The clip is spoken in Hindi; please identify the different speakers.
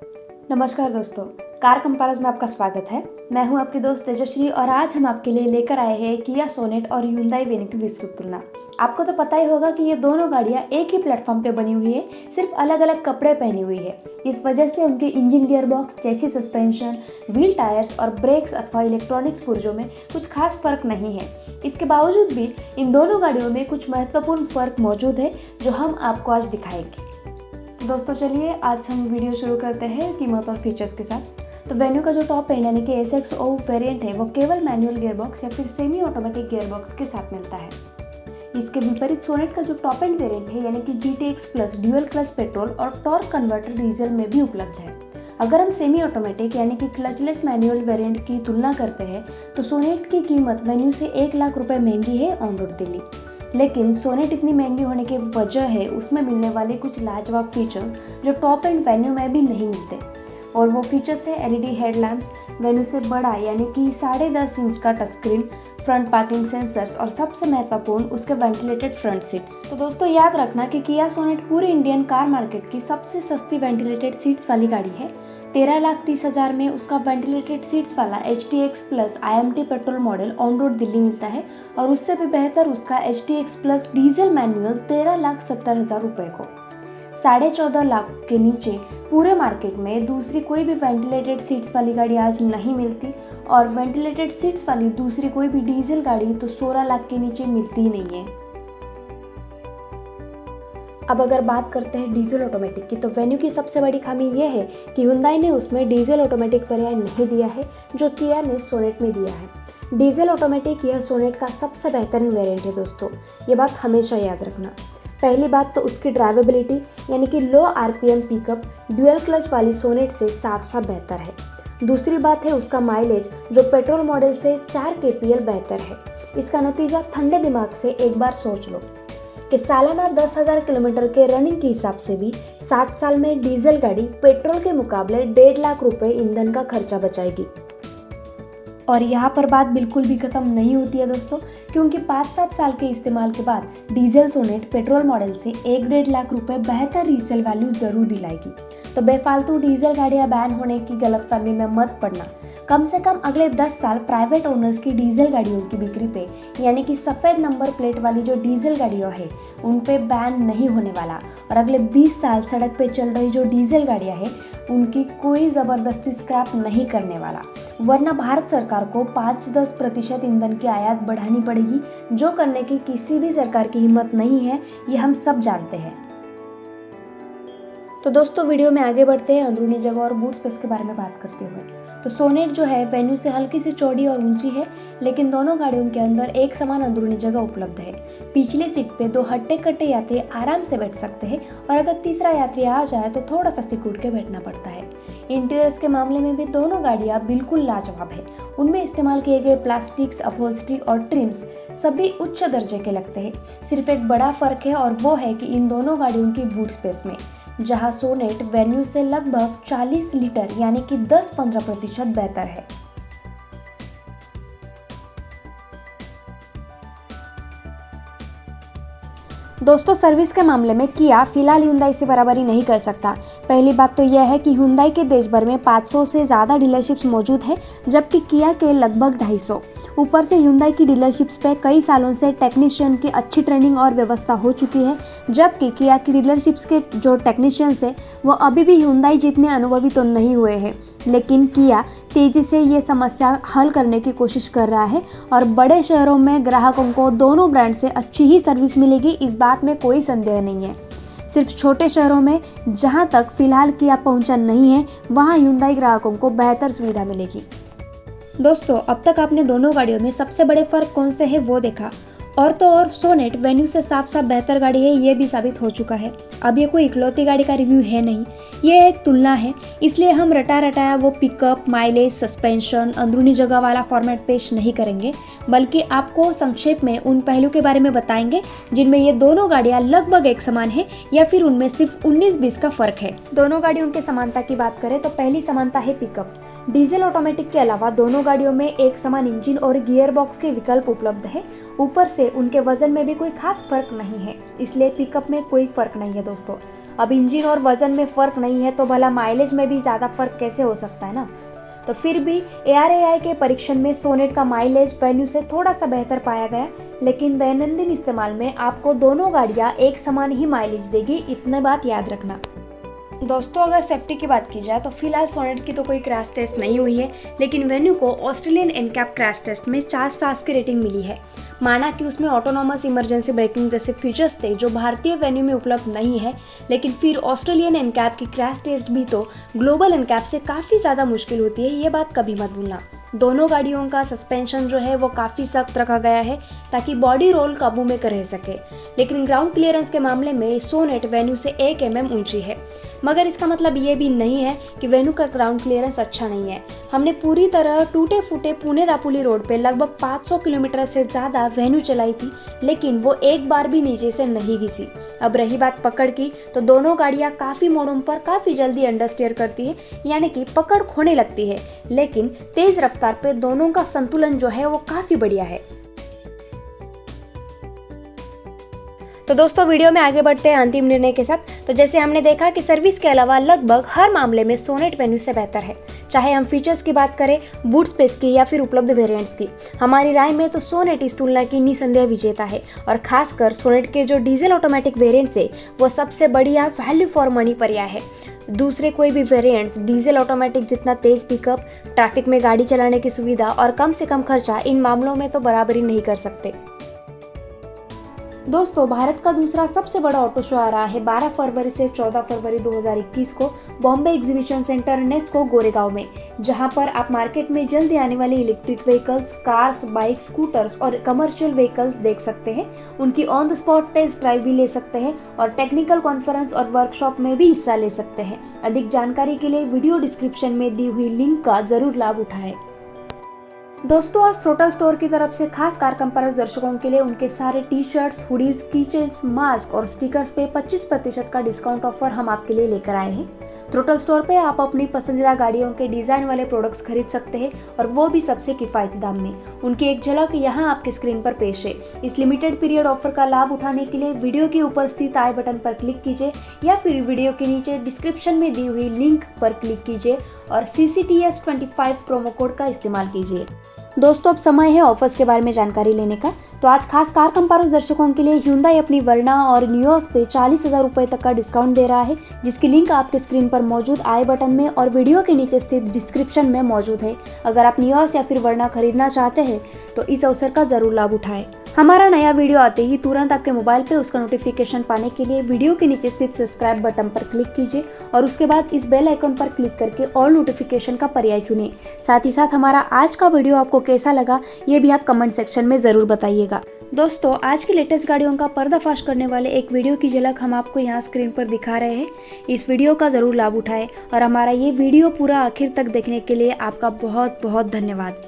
Speaker 1: नमस्कार दोस्तों, कार कंपास में आपका स्वागत है। मैं हूं आपकी दोस्त तेजश्री और आज हम आपके लिए लेकर आए हैं किया सोनेट और Hyundai वेन्यू की विस्तृत तुलना। आपको तो पता ही होगा कि ये दोनों गाड़ियां एक ही प्लेटफॉर्म पे बनी हुई है, सिर्फ अलग अलग कपड़े पहनी हुई है। इस वजह से उनके engine, gearbox, chassis, suspension, wheel tyres और ब्रेक्स अथवा इलेक्ट्रॉनिक्स पुर्जों में कुछ खास फर्क नहीं है। इसके बावजूद भी इन दोनों गाड़ियों में कुछ महत्वपूर्ण फर्क मौजूद है जो हम आपको आज दिखाएंगे। दोस्तों चलिए आज हम वीडियो शुरू करते हैं कीमत और फीचर्स के साथ। तो वेन्यू का जो टॉप एंड यानी कि SXO वेरिएंट है वो केवल मैनुअल गियरबॉक्स या फिर सेमी ऑटोमेटिक गियरबॉक्स के साथ मिलता है। इसके विपरीत सोनेट का जो टॉप एंड वेरिएंट है यानी कि GTX plus dual clutch petrol और टॉर्क कन्वर्टर डीजल में भी उपलब्ध है। अगर हम सेमी ऑटोमेटिक यानी कि क्लचलेस मैनुअल वेरिएंट की तुलना करते हैं तो सोनेट की कीमत वेन्यू से 1 लाख रुपये महंगी है ऑन रोड दिल्ली। लेकिन सोनेट इतनी महंगी होने की वजह है उसमें मिलने वाले कुछ लाजवाब फीचर जो टॉप एंड वेन्यू में भी नहीं मिलते। और वो फीचर्स है LED हेडलैम्प्स, वेन्यू से बड़ा यानी कि 10.5 इंच का touch screen, front parking sensors और सबसे महत्वपूर्ण उसके वेंटिलेटेड फ्रंट सीट्स। तो दोस्तों याद रखना कि किया सोनेट पूरे इंडियन कार मार्केट की सबसे सस्ती वेंटिलेटेड सीट्स वाली गाड़ी है। 13,30,000 में उसका वेंटिलेटेड सीट्स वाला HTX plus IMT petrol model on road Delhi मिलता है और उससे भी बेहतर उसका HTX प्लस डीजल मैनुअल 13,70,000 रुपये को। 14.5 लाख के नीचे पूरे मार्केट में दूसरी कोई भी वेंटिलेटेड सीट्स वाली गाड़ी आज नहीं मिलती और वेंटिलेटेड सीट्स वाली दूसरी कोई भी डीजल गाड़ी तो 16 लाख के नीचे मिलती ही नहीं है। अब अगर बात करते हैं डीजल ऑटोमेटिक की तो वेन्यू की सबसे बड़ी खामी यह है कि Hyundai ने उसमें डीजल ऑटोमेटिक पर्याय नहीं दिया है जो किया ने सोनेट में दिया है। डीजल ऑटोमेटिक यह सोनेट का सबसे बेहतरीन वेरिएंट है दोस्तों, ये बात हमेशा याद रखना। पहली बात तो उसकी ड्राइवेबिलिटी यानी कि लो RPM पिकअप ड्यूअल क्लच वाली सोनेट से साफ बेहतर है। दूसरी बात है उसका माइलेज जो पेट्रोल मॉडल से 4 kpl बेहतर है। इसका नतीजा ठंडे दिमाग से एक बार सोच लो कि सालाना 10,000 किलोमीटर के रनिंग के हिसाब से भी 7 साल में डीजल गाड़ी पेट्रोल के मुकाबले 1.5 लाख रुपए ईंधन का खर्चा बचाएगी। और यहाँ पर बात बिल्कुल भी खत्म नहीं होती है दोस्तों, क्योंकि 5-7 साल के इस्तेमाल के बाद डीजल सोनेट पेट्रोल मॉडल से 1-1.5 लाख रुपए बेहतर रीसेल वैल्यू जरूर दिलाएगी। तो बेफालतू डीजल गाड़ियाँ बैन होने की गलतफहमी में मत पड़ना। कम से कम अगले 10 साल प्राइवेट ओनर्स की डीजल गाड़ियों की बिक्री पे यानी कि सफ़ेद नंबर प्लेट वाली जो डीजल गाड़ियाँ है उन पे बैन नहीं होने वाला और अगले 20 साल सड़क पे चल रही जो डीजल गाड़ियाँ हैं उनकी कोई ज़बरदस्ती स्क्रैप नहीं करने वाला, वरना भारत सरकार को 5-10% ईंधन की आयात बढ़ानी पड़ेगी जो करने की किसी भी सरकार की हिम्मत नहीं है, ये हम सब जानते हैं। तो दोस्तों वीडियो में आगे बढ़ते हैं अंदरूनी जगह और बूट स्पेस के बारे में बात करते हुए। तो सोनेट जो है वेन्यू से हल्की सी चौड़ी और ऊंची है, लेकिन दोनों गाड़ियों के अंदर एक समान अंदरूनी जगह उपलब्ध है। पिछली सीट पे 2 हट्टे-कट्टे यात्री आराम से बैठ सकते हैं और अगर तीसरा यात्री आ जाए तो थोड़ा सा सिकुड़ के बैठना पड़ता है। इंटीरियर्स के मामले में भी दोनों गाड़ियाँ बिल्कुल लाजवाब है। उनमें इस्तेमाल किए गए प्लास्टिक्स, अपहोल्स्ट्री और ट्रिम्स सभी उच्च दर्जे के लगते हैं। सिर्फ एक बड़ा फर्क है और वो है कि इन दोनों गाड़ियों की बूट स्पेस में, जहां सोनेट वेन्यू से लगभग 40 लीटर यानी कि 10-15% बेहतर है। दोस्तों सर्विस के मामले में किया फिलहाल Hyundai से बराबरी नहीं कर सकता। पहली बात तो यह है कि Hyundai के देश भर में 500 से ज़्यादा डीलरशिप्स मौजूद है जबकि किया के लगभग 250। ऊपर से Hyundai की डीलरशिप्स पे कई सालों से टेक्नीशियन की अच्छी ट्रेनिंग और व्यवस्था हो चुकी है, जबकि किया की डीलरशिप्स के जो टेक्नीशियंस हैं वो अभी भी Hyundai जितने अनुभवी तो नहीं हुए हैं। लेकिन किया तेज़ी से ये समस्या हल करने की कोशिश कर रहा है और बड़े शहरों में ग्राहकों को दोनों ब्रांड से अच्छी ही सर्विस मिलेगी, इस बात में कोई संदेह नहीं है। सिर्फ छोटे शहरों में जहां तक फिलहाल किया पहुंचा नहीं है वहां Hyundai ग्राहकों को बेहतर सुविधा मिलेगी। दोस्तों अब तक आपने दोनों गाड़ियों में सबसे बड़े फ़र्क कौन से हैं वो देखा, और तो और सोनेट वेन्यू से साफ बेहतर गाड़ी है ये भी साबित हो चुका है। अब ये कोई इकलौती गाड़ी का रिव्यू है नहीं, ये एक तुलना है, इसलिए हम रटाया वो पिकअप, माइलेज, सस्पेंशन, अंदरूनी जगह वाला फॉर्मेट पेश नहीं करेंगे, बल्कि आपको संक्षेप में उन पहलू के बारे में बताएंगे जिनमें ये दोनों गाड़ियाँ लगभग एक समान है या फिर उनमें सिर्फ 19-20 का फर्क है। दोनों गाड़ियों की समानता की बात करें तो पहली समानता है पिकअप। डीजल ऑटोमेटिक के अलावा दोनों गाड़ियों में एक समान इंजन और गियर बॉक्स के विकल्प उपलब्ध है। ऊपर से उनके वजन में भी कोई खास फर्क नहीं है, इसलिए पिकअप में कोई फर्क नहीं है दोस्तों। अब इंजन और वज़न में फ़र्क नहीं है तो भला माइलेज में भी ज़्यादा फ़र्क कैसे हो सकता है ना। तो फिर भी ARAI के परीक्षण में सोनेट का माइलेज वेन्यू से थोड़ा सा बेहतर पाया गया, लेकिन दैनंदिन इस्तेमाल में आपको दोनों गाड़ियाँ एक समान ही माइलेज देगी, इतने बात याद रखना। दोस्तों अगर सेफ्टी की बात की जाए तो फिलहाल सोनेट की तो कोई क्रैश टेस्ट नहीं हुई है, लेकिन वेन्यू को ऑस्ट्रेलियन एनकैप क्रैश टेस्ट में 4 स्टार्स की रेटिंग मिली है। माना कि उसमें ऑटोनॉमस इमरजेंसी ब्रेकिंग जैसे फीचर्स थे जो भारतीय वेन्यू में उपलब्ध नहीं है, लेकिन फिर ऑस्ट्रेलियन एनकैप की क्रैश टेस्ट भी तो ग्लोबल एनकैप से काफ़ी ज़्यादा मुश्किल होती है, ये बात कभी मत भूलना। दोनों गाड़ियों का सस्पेंशन जो है वो काफ़ी सख्त रखा गया है ताकि बॉडी रोल काबू में रह सके, लेकिन ग्राउंड क्लियरेंस के मामले में सोनेट वेन्यू से 1 mm ऊंची है। मगर इसका मतलब ये भी नहीं है कि वेन्यू का ग्राउंड क्लियरेंस अच्छा नहीं है। हमने पूरी तरह टूटे फूटे पुणे दापोली रोड पे लगभग 500 किलोमीटर से ज़्यादा वेन्यू चलाई थी, लेकिन वो एक बार भी नीचे से नहीं घिसी। अब रही बात पकड़ की, तो दोनों गाड़ियाँ काफ़ी मोड़ों पर काफ़ी जल्दी अंडरस्टीयर करती है, यानी कि पकड़ खोने लगती है, लेकिन तेज़ रफ्तार पे दोनों का संतुलन जो है वो काफ़ी बढ़िया है। तो दोस्तों वीडियो में आगे बढ़ते हैं अंतिम निर्णय के साथ। तो जैसे हमने देखा कि सर्विस के अलावा लगभग हर मामले में सोनेट वेन्यू से बेहतर है, चाहे हम फीचर्स की बात करें, बूट स्पेस की या फिर उपलब्ध वेरिएंट्स की। हमारी राय में तो सोनेट इस तुलना की निसंदेह विजेता है, और खासकर सोनेट के जो डीजल ऑटोमेटिक वेरिएंट्स है वो सबसे बढ़िया वैल्यू फॉर मनी पर्याय है। दूसरे कोई भी वेरिएंट्स डीजल ऑटोमेटिक जितना तेज पिकअप, ट्रैफिक में गाड़ी चलाने की सुविधा और कम से कम खर्चा, इन मामलों में तो बराबरी नहीं कर सकते। दोस्तों भारत का दूसरा सबसे बड़ा ऑटो शो आ रहा है 12 फरवरी से 14 फरवरी 2021 को बॉम्बे एग्जीबिशन सेंटर नेस्को गोरेगांव में, जहां पर आप मार्केट में जल्दी आने वाले electric vehicles, cars, bike, scooters और कमर्शियल व्हीकल्स देख सकते हैं। उनकी on the spot test drive भी ले सकते हैं और टेक्निकल कॉन्फ्रेंस और वर्कशॉप में भी हिस्सा ले सकते हैं। अधिक जानकारी के लिए वीडियो डिस्क्रिप्शन में दी हुई लिंक का जरूर लाभ उठाएं। दोस्तों आज थ्रोटल स्टोर की तरफ से खास कार कंपैरेंस दर्शकों के लिए उनके सारे T shirts, hoodies, keychains, mask और स्टिकर्स पे 25% का डिस्काउंट ऑफर हम आपके लिए लेकर आए हैं। थ्रोटल स्टोर पे आप अपनी पसंदीदा गाड़ियों के डिजाइन वाले प्रोडक्ट्स खरीद सकते हैं, और वो भी सबसे किफायती दाम में। उनकी एक झलक यहाँ आपके स्क्रीन पर पेश है। इस लिमिटेड पीरियड ऑफर का लाभ उठाने के लिए वीडियो के ऊपर स्थित आई बटन पर क्लिक कीजिए या फिर वीडियो के नीचे डिस्क्रिप्शन में दी हुई लिंक पर क्लिक कीजिए और CCTS25 प्रोमो कोड का इस्तेमाल कीजिए। दोस्तों अब समय है ऑफर्स के बारे में जानकारी लेने का। तो आज खास कार कंपैरेंस दर्शकों के लिए Hyundai अपनी वर्ना और नियोस पे 40,000 रुपये तक का डिस्काउंट दे रहा है, जिसकी लिंक आपके स्क्रीन पर मौजूद आई बटन में और वीडियो के नीचे स्थित डिस्क्रिप्शन में मौजूद है। अगर आप नियोस या फिर वर्ना खरीदना चाहते हैं तो इस अवसर का जरूर लाभ उठाएं। हमारा नया वीडियो आते ही तुरंत आपके मोबाइल पे उसका नोटिफिकेशन पाने के लिए वीडियो के नीचे स्थित सब्सक्राइब बटन पर क्लिक कीजिए और उसके बाद इस बेल आइकन पर क्लिक करके ऑल नोटिफिकेशन का पर्याय चुनें। साथ ही साथ हमारा आज का वीडियो आपको कैसा लगा ये भी आप कमेंट सेक्शन में ज़रूर बताइएगा। दोस्तों आज की लेटेस्ट गाड़ियों का पर्दाफाश करने वाले एक वीडियो की झलक हम आपको यहाँ स्क्रीन पर दिखा रहे हैं। इस वीडियो का ज़रूर लाभ उठाएं और हमारा ये वीडियो पूरा आखिर तक देखने के लिए आपका बहुत बहुत धन्यवाद।